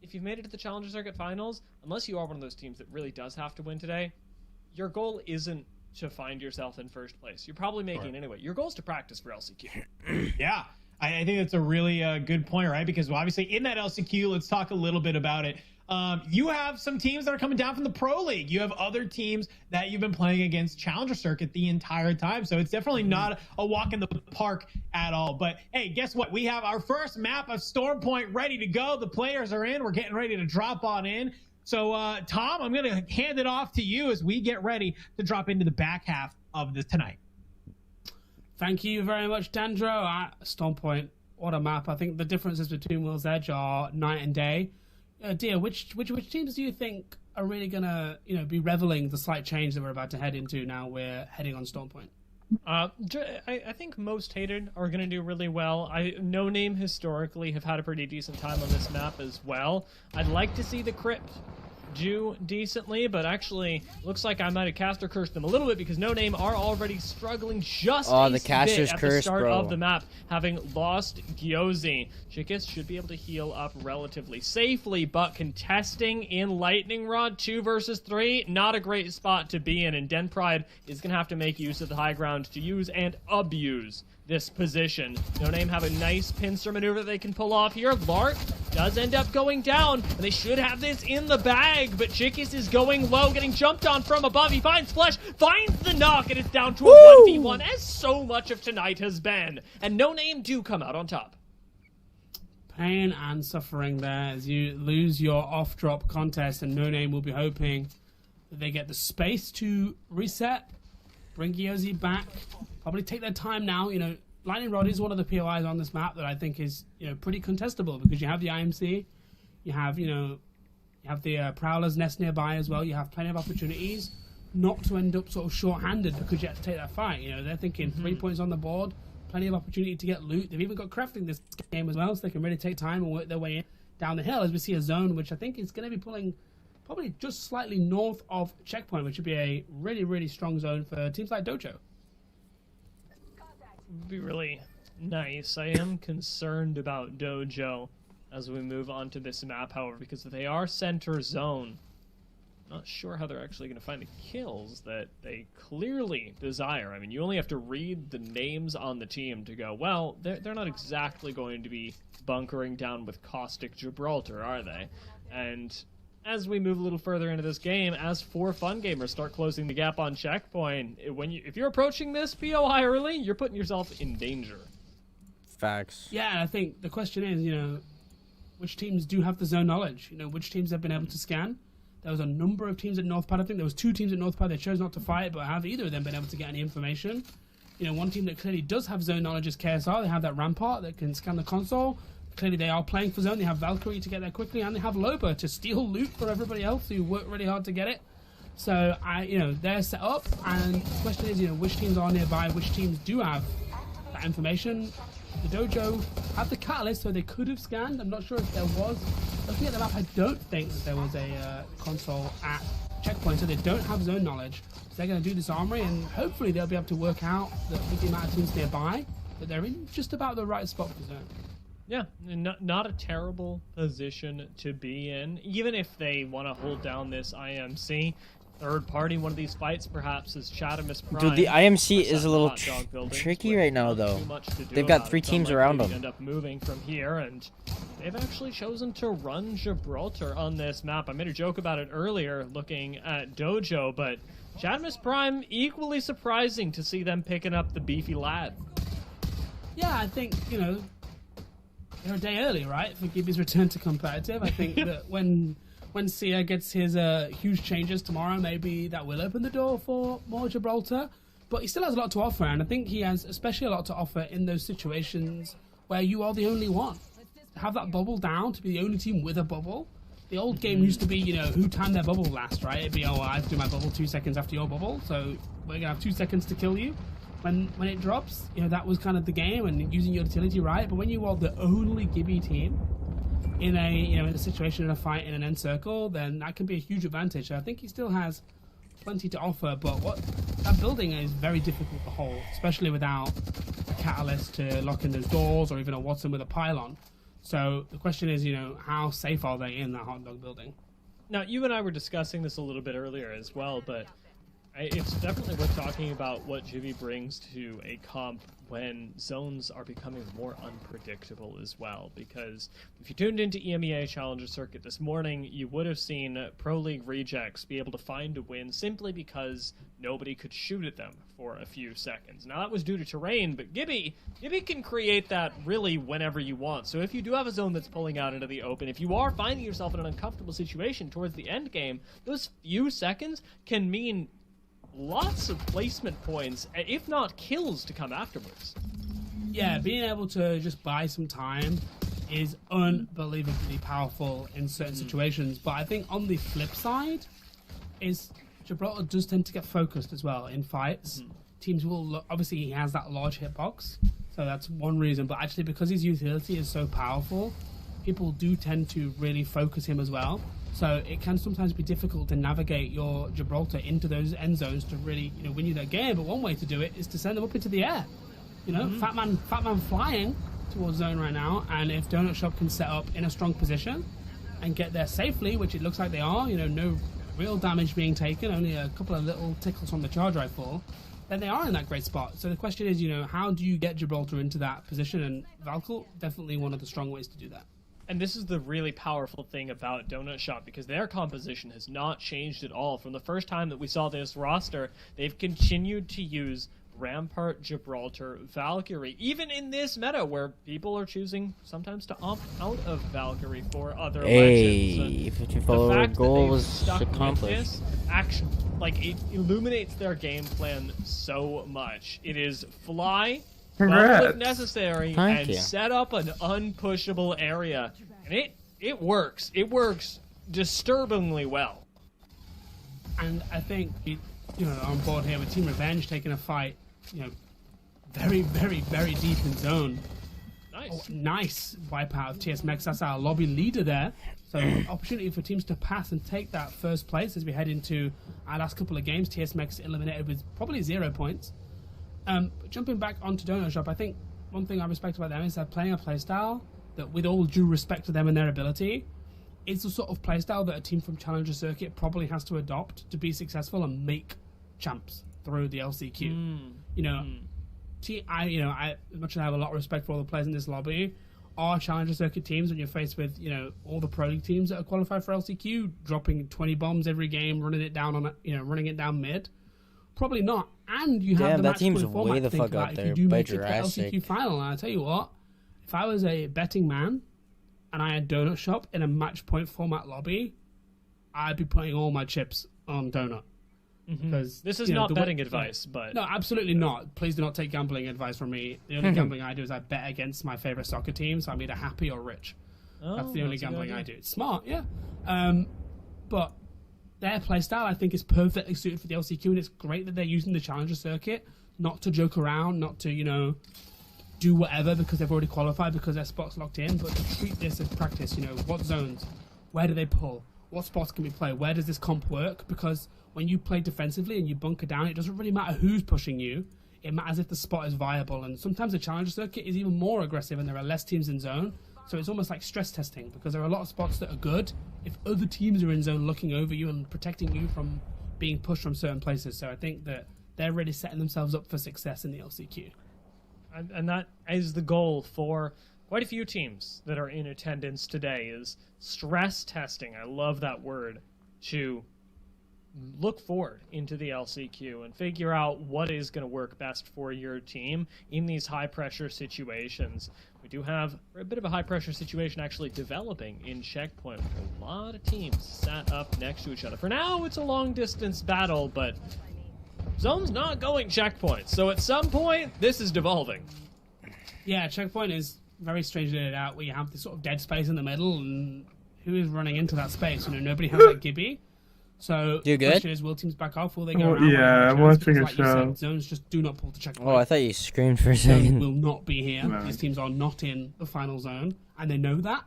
if you've made it to the Challenger Circuit Finals, unless you are one of those teams that really does have to win today, your goal isn't to find yourself in first place. You're probably making it anyway. Your goal is to practice for LCQ. Yeah, I think that's a really good point, right? Because obviously in that LCQ, let's talk a little bit about it. You have some teams that are coming down from the Pro League. You have other teams that you've been playing against Challenger Circuit the entire time. So it's definitely not a walk in the park at all. But hey, guess what? We have our first map of Storm Point ready to go. The players are in. We're getting ready to drop on in. So Tom, I'm going to hand it off to you as we get ready to drop into the back half of this tonight. Thank you very much, Dandro. Storm Point, what a map. I think the differences between Will's Edge are night and day. Dear, which teams do you think are really gonna be reveling the slight change that we're about to head into now we're heading on Storm Point? I think most hated are going to do really well. No Name historically have had a pretty decent time on this map as well. I'd like to see the Crypt do decently, but actually looks like I might have caster cursed them a little bit because No Name are already struggling just a the caster's bit at curse, the start bro. of the map, having lost Gyozi. Chikis should be able to heal up relatively safely, but contesting in Lightning Rod 2 versus 3, not a great spot to be in, and Den Pride is going to have to make use of the high ground to use and abuse this position. No Name have a nice pincer maneuver that they can pull off here. Lark does end up going down, and they should have this in the bag, but Chikis is going low, getting jumped on from above. He finds Flesh, finds the knock, and it's down to a 1v1, as so much of tonight has been. And No Name do come out on top. Pain and suffering there as you lose your off-drop contest, and No Name will be hoping that they get the space to reset, bring Gyozi back, probably take their time now. Lightning Rod is one of the POIs on this map that I think is pretty contestable because you have the IMC, you have the Prowler's nest nearby as well. You have plenty of opportunities not to end up sort of short-handed because you have to take that fight. They're thinking 3 points on the board, plenty of opportunity to get loot. They've even got crafting this game as well, so they can really take time and work their way in down the hill as we see a zone which I think is going to be pulling probably just slightly north of Checkpoint, which would be a really, really strong zone for teams like Dojo. Would be really nice. I am concerned about Dojo as we move on to this map, however, because they are center zone. Not sure how they're actually going to find the kills that they clearly desire. I mean, you only have to read the names on the team to go, well, they're not exactly going to be bunkering down with Caustic Gibraltar, are they? And as we move a little further into this game, as 4 Fun Gamers start closing the gap on Checkpoint, if you're approaching this POI early, you're putting yourself in danger. Facts. Yeah, and I think the question is, which teams do have the zone knowledge? Which teams have been able to scan? There was a number of teams at Northpad. I think there was 2 teams at Northpad that chose not to fight, but have either of them been able to get any information? One team that clearly does have zone knowledge is KSR. They have that Rampart that can scan the console. Clearly they are playing for zone. They have Valkyrie to get there quickly, and they have Loba to steal loot for everybody else who worked really hard to get it. So they're set up, and the question is, which teams are nearby, which teams do have that information. The Dojo have the catalyst, so they could have scanned. I'm not sure if there was. Looking at the map, I don't think that there was a console at Checkpoint, so they don't have zone knowledge. So they're going to do this armory, and hopefully they'll be able to work out that with the amount of teams nearby, that they're in just about the right spot for the zone. Yeah, not a terrible position to be in, even if they want to hold down this IMC. Third party, one of these fights perhaps is Chadamus Prime. Dude, the IMC is a little tricky right now, though. They've got 3 teams around them. End up moving from here, and they've actually chosen to run Gibraltar on this map. I made a joke about it earlier looking at Dojo, but Chadamus Prime, equally surprising to see them picking up the beefy lad. Yeah, I think, they're a day early, right, for Gibby's return to competitive. I think that when Sia gets his huge changes tomorrow, maybe that will open the door for more Gibraltar. But he still has a lot to offer, and I think he has especially a lot to offer in those situations where you are the only one. To have that bubble down, to be the only team with a bubble. The old game used to be, who timed their bubble last, right? It'd be, I have to do my bubble 2 seconds after your bubble, so we're going to have 2 seconds to kill you. When it drops, that was kind of the game and using your utility right. But when you are the only Gibby team in a situation in a fight in an end circle, then that can be a huge advantage. I think he still has plenty to offer, but that building is very difficult to hold, especially without a catalyst to lock in those doors or even a Watson with a pylon. So the question is, how safe are they in that hot dog building? Now, you and I were discussing this a little bit earlier as well, but it's definitely worth talking about what Dubby brings to a comp when zones are becoming more unpredictable as well. Because if you tuned into EMEA Challenger Circuit this morning, you would have seen Pro League rejects be able to find a win simply because nobody could shoot at them for a few seconds. Now, that was due to terrain, but Gibby can create that really whenever you want. So if you do have a zone that's pulling out into the open, if you are finding yourself in an uncomfortable situation towards the end game, those few seconds can mean lots of placement points, if not kills, to come afterwards. Yeah, being able to just buy some time is unbelievably powerful in certain situations. But I think on the flip side is Gibraltar does tend to get focused as well in fights. Teams will obviously he has that large hitbox, so that's one reason. But actually, because his utility is so powerful, people do tend to really focus him as well. So it can sometimes be difficult to navigate your Gibraltar into those end zones to really, win you that game. But one way to do it is to send them up into the air. Fat man flying towards zone right now. And if Donut Shop can set up in a strong position and get there safely, which it looks like they are, no real damage being taken, only a couple of little tickles from the charge rifle, then they are in that great spot. So the question is, how do you get Gibraltar into that position? And Valkyl, definitely one of the strong ways to do that. And this is the really powerful thing about Donut Shop, because their composition has not changed at all. From the first time that we saw this roster, they've continued to use Rampart, Gibraltar, Valkyrie, even in this meta where people are choosing sometimes to opt out of Valkyrie for other legends. 54 goal was accomplished. It illuminates their game plan so much. It is fly, Congrats. if necessary, Thank you. set up an unpushable area. And it works. It works disturbingly well. And I think, on board here with Team Revenge taking a fight, very, very, very deep in zone. Nice. Oh, nice wipe out of TSMX. That's our lobby leader there. So opportunity for teams to pass and take that first place as we head into our last couple of games. TSMX eliminated with probably 0 points. Jumping back onto Donut Shop, I think one thing I respect about them is they're playing a playstyle that, with all due respect to them and their ability, is the sort of playstyle that a team from Challenger Circuit probably has to adopt to be successful and make champs through the LCQ. I as much as I have a lot of respect for all the players in this lobby, our Challenger Circuit teams, when you're faced with all the Pro League teams that are qualified for LCQ, dropping 20 bombs every game, running it down mid. Probably not. And you have the that match team's point format way the to think fuck about out if there you do by make it to the Jurassic. LCQ final. And I tell you what, if I was a betting man and I had Donut Shop in a match point format lobby, I'd be putting all my chips on Donut. Because This is not betting advice, but... No, absolutely not. Please do not take gambling advice from me. The only gambling I do is I bet against my favorite soccer team, so I'm either happy or rich. That's the only gambling I do. It's smart, yeah. But their playstyle, I think, is perfectly suited for the LCQ, and it's great that they're using the Challenger Circuit not to joke around, not to, do whatever because they've already qualified because their spot's locked in, but to treat this as practice. What zones? Where do they pull? What spots can we play? Where does this comp work? Because when you play defensively and you bunker down, it doesn't really matter who's pushing you. It matters if the spot is viable, and sometimes the Challenger Circuit is even more aggressive and there are less teams in zone. So it's almost like stress testing, because there are a lot of spots that are good if other teams are in zone looking over you and protecting you from being pushed from certain places. So I think that they're really setting themselves up for success in the LCQ. And that is the goal for quite a few teams that are in attendance today, is stress testing. I love that word, to look forward into the LCQ and figure out what is going to work best for your team in these high-pressure situations. We do have a bit of a high-pressure situation actually developing in Checkpoint, with a lot of teams sat up next to each other. For now, it's a long-distance battle, but Zone's not going Checkpoint, so at some point, this is devolving. Yeah, Checkpoint is very strangely laid out, where you have this sort of dead space in the middle, and who is running into that space? Nobody has that Gibby. So You the good? question is, will teams back off? Will they go around? Yeah, I'm watching a like you show. said, zones just do not pull to Checkpoint. Oh, I thought you screamed for a Zone second. will not be here. No. These teams are not in the final zone, and they know that,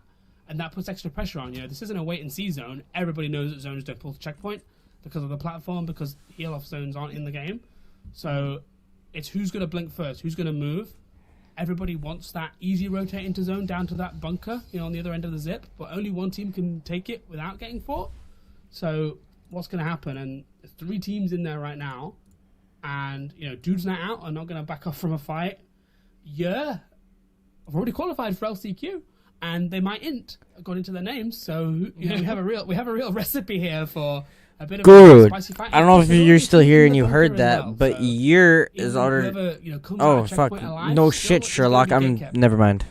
and that puts extra pressure on. This isn't a wait-and-see zone. Everybody knows that zones don't pull to Checkpoint because of the platform, because heal-off zones aren't in the game. So it's who's going to blink first, who's going to move, everybody wants that easy rotate into zone down to that bunker, on the other end of the zip, but only one team can take it without getting fought. So what's going to happen? And there's 3 teams in there right now, and dudes night out are not going to back off from a fight. Yeah, I've already qualified for LCQ, and they might int according to their names. So we have a real recipe here for a bit of Good. a spicy fight. I don't know if you're still here and you heard that, well, but so you're is already. Oh fuck! No shit, Sherlock. Never mind.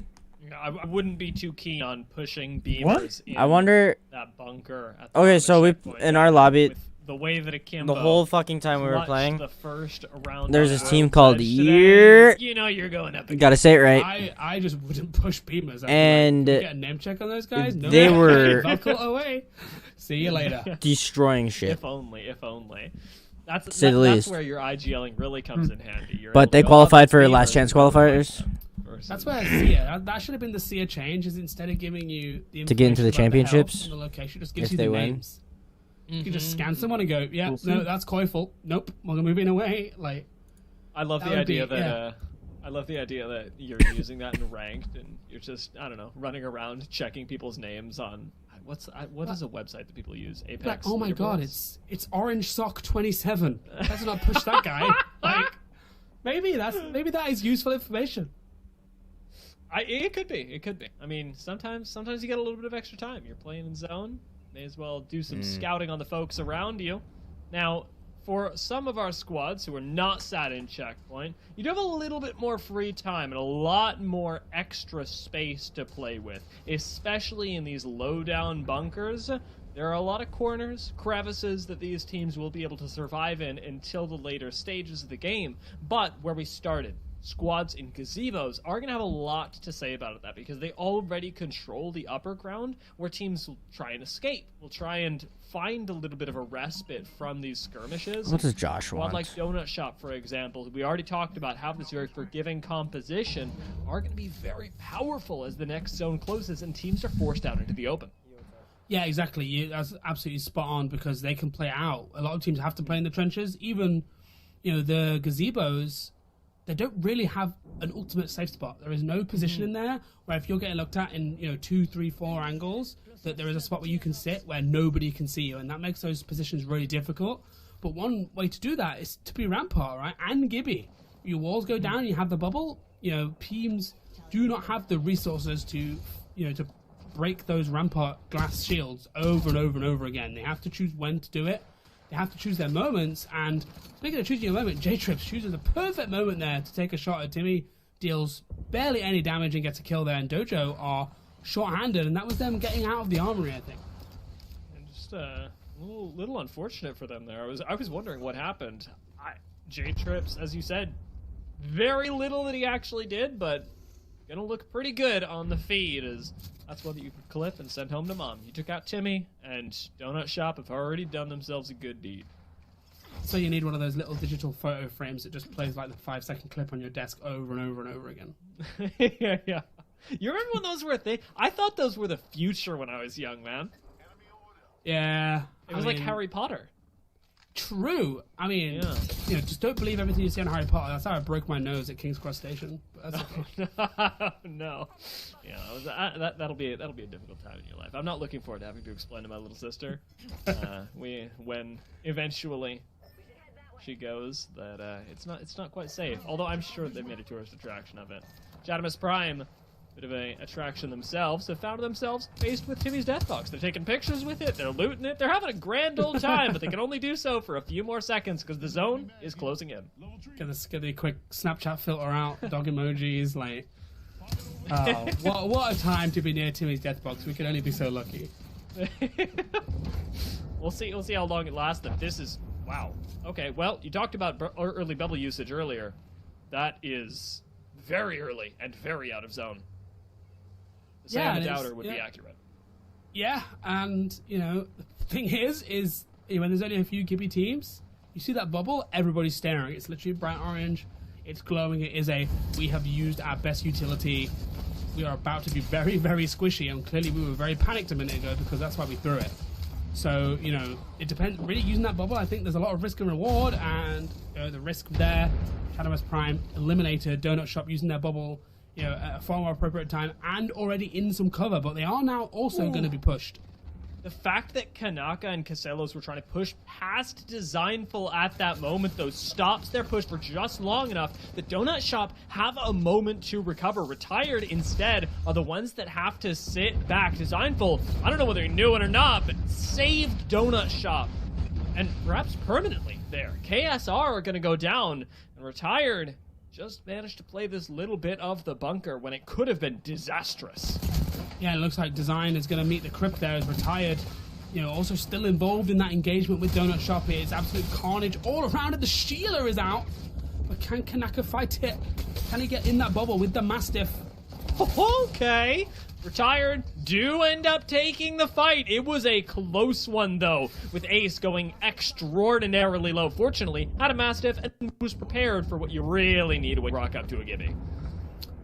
I wouldn't be too keen on pushing beamers. I wonder. That bunker. Okay, so we in our lobby. The way that Akimbo The whole fucking time we were playing, the first round there's this team called Year. You're going up against. Gotta say it right. I just wouldn't push beamers. And get a name check on those guys. No they were buckle away. See you later. Destroying shit. If only. That's least. where your IGLing really comes in handy. But they qualified for last chance qualifiers. That's where SIA. That should have been the SIA change. Is instead of giving you the to get into the championships, the location just gives you the names. You can just scan someone and go, yeah, no, that's Koifel. Nope, we're moving away. Like, I love the idea that I love the idea that you're using that in ranked, and you're just running around checking people's names on what is a website that people use? Apex. Like, oh my god, it's Orange Sock 27. Let's not push that guy. Like, maybe that is useful information. It could be. I mean, sometimes you get a little bit of extra time. You're playing in zone. May as well do some scouting on the folks around you. Now, for some of our squads who are not sat in checkpoint, you do have a little bit more free time and a lot more extra space to play with, especially in these low-down bunkers. There are a lot of corners, crevices that these teams will be able to survive in until the later stages of the game. But where we started, squads in gazebos are going to have a lot to say about that because they already control the upper ground where teams will try and escape. Will try and find a little bit of a respite from these skirmishes. What does Josh want? Like Donut Shop, for example, who we already talked about, have this very forgiving composition, are going to be very powerful as the next zone closes and teams are forced out into the open. Yeah, exactly. That's absolutely spot on because they can play out. A lot of teams have to play in the trenches. Even, the gazebos, they don't really have an ultimate safe spot. There is no position in there where if you're getting looked at in 2, 3, 4 angles, that there is a spot where you can sit where nobody can see you, and that makes those positions really difficult. But one way to do that is to be Rampart, right? And Gibby. Your walls go down, you have the bubble. Teams do not have the resources to break those Rampart glass shields over and over and over again. They have to choose when to do it. They have to choose their moments, and speaking of choosing a moment, J-Trips chooses a perfect moment there to take a shot at Timmy, deals barely any damage and gets a kill there, and Dojo are short-handed, and that was them getting out of the armory, I think. And just a little unfortunate for them there. I was wondering what happened. J-Trips, as you said, very little that he actually did, but gonna look pretty good on the feed as that's one that you could clip and send home to mom. You took out Timmy, and Donut Shop have already done themselves a good deed. So you need one of those little digital photo frames that just plays like the 5-second clip on your desk over and over and over again. Yeah. You remember when those were a thing? I thought those were the future when I was young, man. Yeah. It was like Harry Potter. True. I mean, just don't believe everything you see on Harry Potter. That's how I broke my nose at King's Cross Station. But that's okay. No. Yeah, that'll be a difficult time in your life. I'm not looking forward to having to explain to my little sister when eventually she goes that it's not quite safe. Although I'm sure they've made a tourist attraction of it. Jadamus Prime, bit of an attraction themselves, have found themselves faced with Timmy's death box. They're taking pictures with it, they're looting it, they're having a grand old time, but they can only do so for a few more seconds because the zone is closing in. Get the quick Snapchat filter out, dog emojis, like... what a time to be near Timmy's death box. We can only be so lucky. We'll see how long it lasts. That this is... Wow. Okay, well, you talked about early bubble usage earlier. That is very early and very out of zone. Sam Doubter would be accurate. Yeah, and, the thing is when there's only a few Gibby teams, you see that bubble, everybody's staring. It's literally bright orange. It's glowing. It is we have used our best utility. We are about to be very, very squishy, and clearly we were very panicked a minute ago because that's why we threw it. So, it depends. Really using that bubble, I think there's a lot of risk and reward, and the risk there, Shadowmas Prime eliminated. Donut Shop using their bubble at a far more appropriate time and already in some cover, but they are now also going to be pushed. The fact that Kanaka and Casellos were trying to push past Designful at that moment, though, stops their push for just long enough that Donut Shop have a moment to recover. Retired, instead, are the ones that have to sit back. Designful, I don't know whether he knew it or not, but saved Donut Shop. And perhaps permanently there. KSR are going to go down, and Retired just managed to play this little bit of the bunker when it could have been disastrous. Yeah, it looks like Design is going to meet the Crypt there as Retired. Also still involved in that engagement with Donut Shop. It's absolute carnage all around it. The Sheila is out. But can Kanaka fight it? Can he get in that bubble with the Mastiff? Okay. Retired do end up taking the fight. It was a close one, though, with Ace going extraordinarily low. Fortunately, had a Mastiff and was prepared for what you really need when you rock up to a Gibby.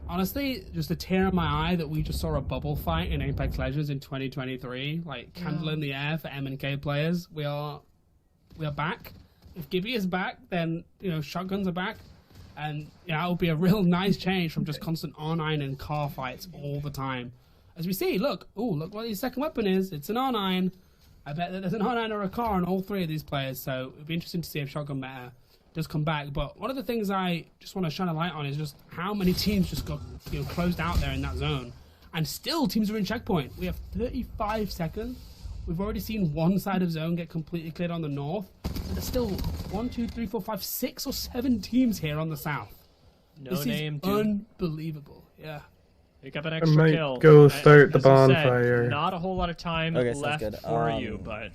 Honestly, just a tear in my eye that we just saw a bubble fight in Apex Legends in 2023. Like, candle in the air for M&K players. We are back. If Gibby is back, then, shotguns are back. And, that will be a real nice change from just constant R9 and car fights all the time. As we see, look what his second weapon is. It's an R9. I bet that there's an R9 or a car on all three of these players, so it'll be interesting to see if Shotgun Meta does come back. But one of the things I just want to shine a light on is just how many teams just got closed out there in that zone. And still teams are in checkpoint. We have 35 seconds. We've already seen one side of zone get completely cleared on the north. And there's still 1, 2, 3, 4, 5, 6 or 7 teams here on the south. This is unbelievable. Yeah. Pick up an extra kill. Go start the bonfire. Said, not a whole lot of time left for you, but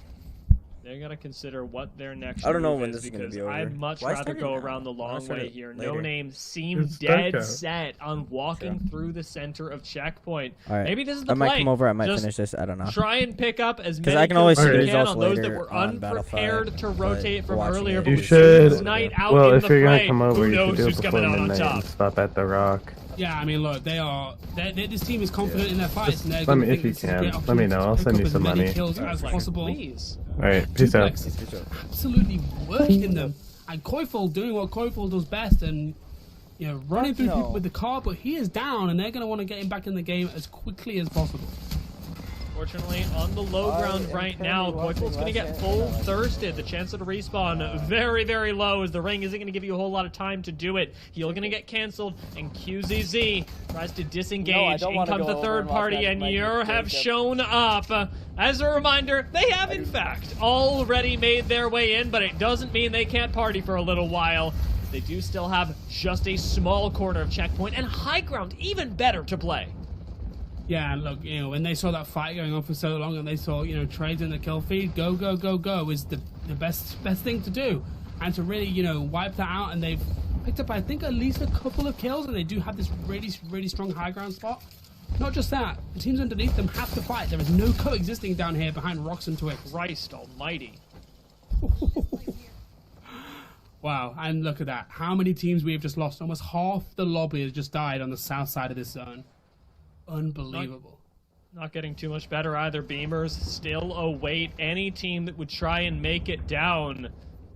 they gotta consider what their next I don't know move when is, this is gonna because be over. I'd much rather go around the long way here. later. No Name seemed dead set on walking through the center of checkpoint. Right. Maybe this is the I might play. come over. I might Just finish this. I don't know. try and pick up as many I can always kills see the as you can results on those that later were on unprepared Battlefy, to rotate but from watching earlier. it- But You with should. Sue's Knight out Well, in if the you're fray, gonna come over, who you should knows do it who's before coming out on midnight top. and stop at the Rock. Yeah, I mean, look, this team is confident in their fights. And Let me, if you can, let me know. I'll send you some money. Kills as possible. Please. All right, peace out. Duplex is absolutely working them, and Koifel doing what Koifel does best, and running through people with the car. But he is down, and they're going to want to get him back in the game as quickly as possible. Fortunately, on the low ground right now, Koifel's going to get full thirsted. The chance of a respawn very, very low, as the ring isn't going to give you a whole lot of time to do it. Heal going to get canceled, and QZZ tries to disengage. In comes the third party, and Yer have shown up. As a reminder, they have, in fact, already made their way in, but it doesn't mean they can't party for a little while. They do still have just a small corner of checkpoint, and high ground even better to play. Yeah, and look, when they saw that fight going on for so long, and they saw, trades in the kill feed, go is the best thing to do, and to really, wipe that out. And they've picked up, I think, at least a couple of kills, and they do have this really, really strong high ground spot. Not just that, the teams underneath them have to fight. There is no coexisting down here behind rocks and twigs. Christ almighty. Wow, and look at that. How many teams we have just lost? Almost half the lobby has just died on the south side of this zone. Unbelievable. Not getting too much better either. Beamers still await any team that would try and make it down.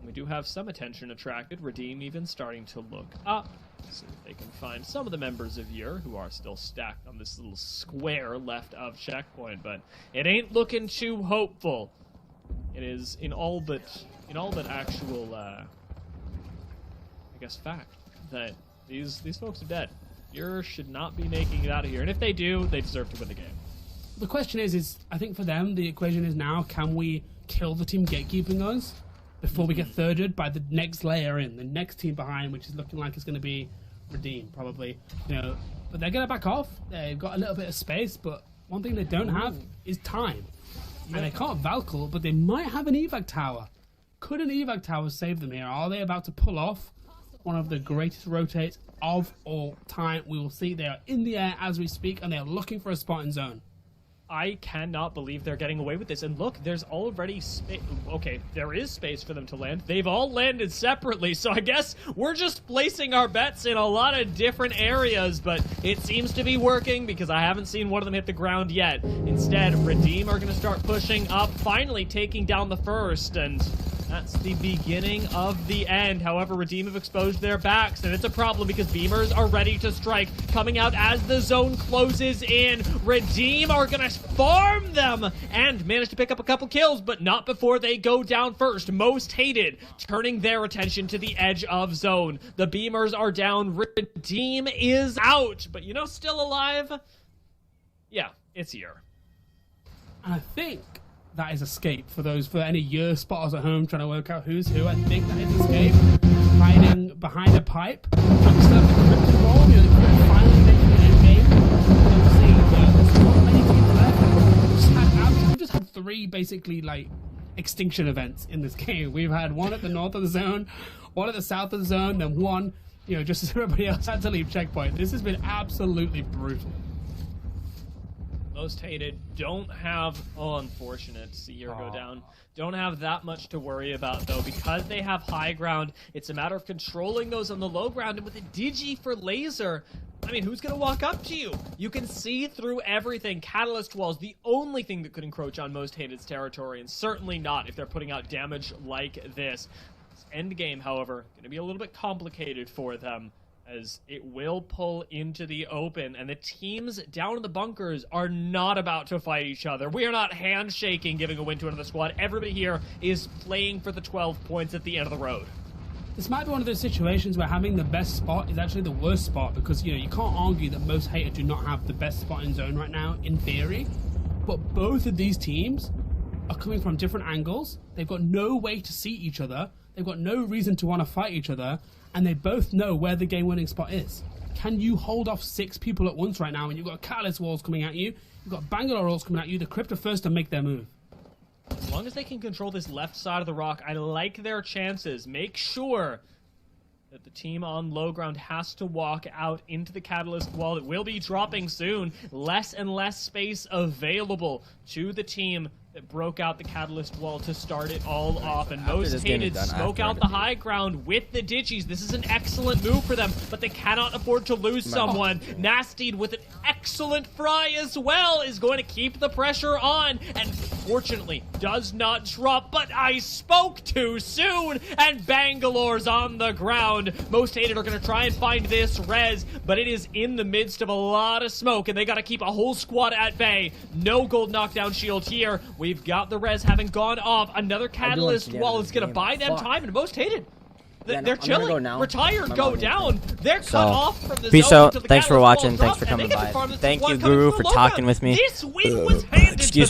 We do have some attention attracted. Redeem even starting to look up, see if they can find some of the members of Yer who are still stacked on this little square left of checkpoint, but it ain't looking too hopeful. It is in all but actual I guess fact that these folks are dead. Yer should not be making it out of here, and if they do, they deserve to win the game. The question is I think for them, the equation is now, can we kill the team gatekeeping us before we get thirded by the next layer in, the next team behind, which is looking like it's going to be Redeem, probably. But they're going to back off. They've got a little bit of space, but one thing they don't have is time. And they can't Valkyrie, but they might have an evac tower. Could an evac tower save them here? Are they about to pull off one of the greatest rotates of all time? We will see. They are in the air as we speak, and they are looking for a spot in zone. I cannot believe they're getting away with this. And look, there's already space. Okay, there is space for them to land. They've all landed separately, so I guess we're just placing our bets in a lot of different areas, but it seems to be working because I haven't seen one of them hit the ground yet. Instead, Redeem are going to start pushing up, finally taking down the first, and That's the beginning of the end. However, Redeem have exposed their backs, and it's a problem because Beamers are ready to strike. Coming out as the zone closes in. Redeem are going to farm them and manage to pick up a couple kills, but not before they go down first. Most Hated turning their attention to the edge of zone. The Beamers are down. Redeem is out, but you know, still alive? Yeah, it's here. And I think that is escape for any year spotters at home trying to work out who's who. I think that is escape. Hiding behind a pipe. Instead of the cryptic roll, you know, the crypt finally making an end game. Obviously, there's not many teams left. We've just had 3 basically like extinction events in this game. We've had one at the north of the zone, one at the south of the zone, then one, you know, just as everybody else had to leave checkpoint. This has been absolutely brutal. Most Hated don't have, oh, unfortunate, see here go down. Don't have that much to worry about, though, because they have high ground. It's a matter of controlling those on the low ground, and with a Digi for laser, I mean, who's going to walk up to you? You can see through everything. Catalyst Wall's the only thing that could encroach on Most Hated's territory, and certainly not if they're putting out damage like this. This end game, however, going to be a little bit complicated for them, as it will pull into the open, and the teams down in the bunkers are not about to fight each other. We are not handshaking giving a win to another squad. Everybody here is playing for the 12 points at the end of the road. This might be one of those situations where having the best spot is actually the worst spot, because, you know, you can't argue that Most Hated do not have the best spot in zone right now, in theory. But both of these teams are coming from different angles. They've got no way to see each other. They've got no reason to want to fight each other. And they both know where the game-winning spot is. Can you hold off 6 people at once right now when you've got Catalyst Walls coming at you, you've got Bangalore Walls coming at you, the Crypt are first to make their move? As long as they can control this left side of the rock, I like their chances. Make sure that the team on low ground has to walk out into the Catalyst Wall. It will be dropping soon. Less and less space available to the team that broke out the Catalyst Wall to start it all off. And Most Hated smoke out the high ground with the Digis. This is an excellent move for them, but they cannot afford to lose someone. Nastied with an excellent fry as well is going to keep the pressure on, and fortunately does not drop, but I spoke too soon, and Bangalore's on the ground. Most Hated are going to try and find this res, but it is in the midst of a lot of smoke, and they got to keep a whole squad at bay. No gold knockdown shield here. We've got the res having gone off. Another Catalyst Wall is going to buy them time, and Most Hated, they're chilling. Retired go down. They're cut off from the zone. Peace out. Thanks for watching. Thanks for coming by. Thank you, Guru, for talking with me. This win was handed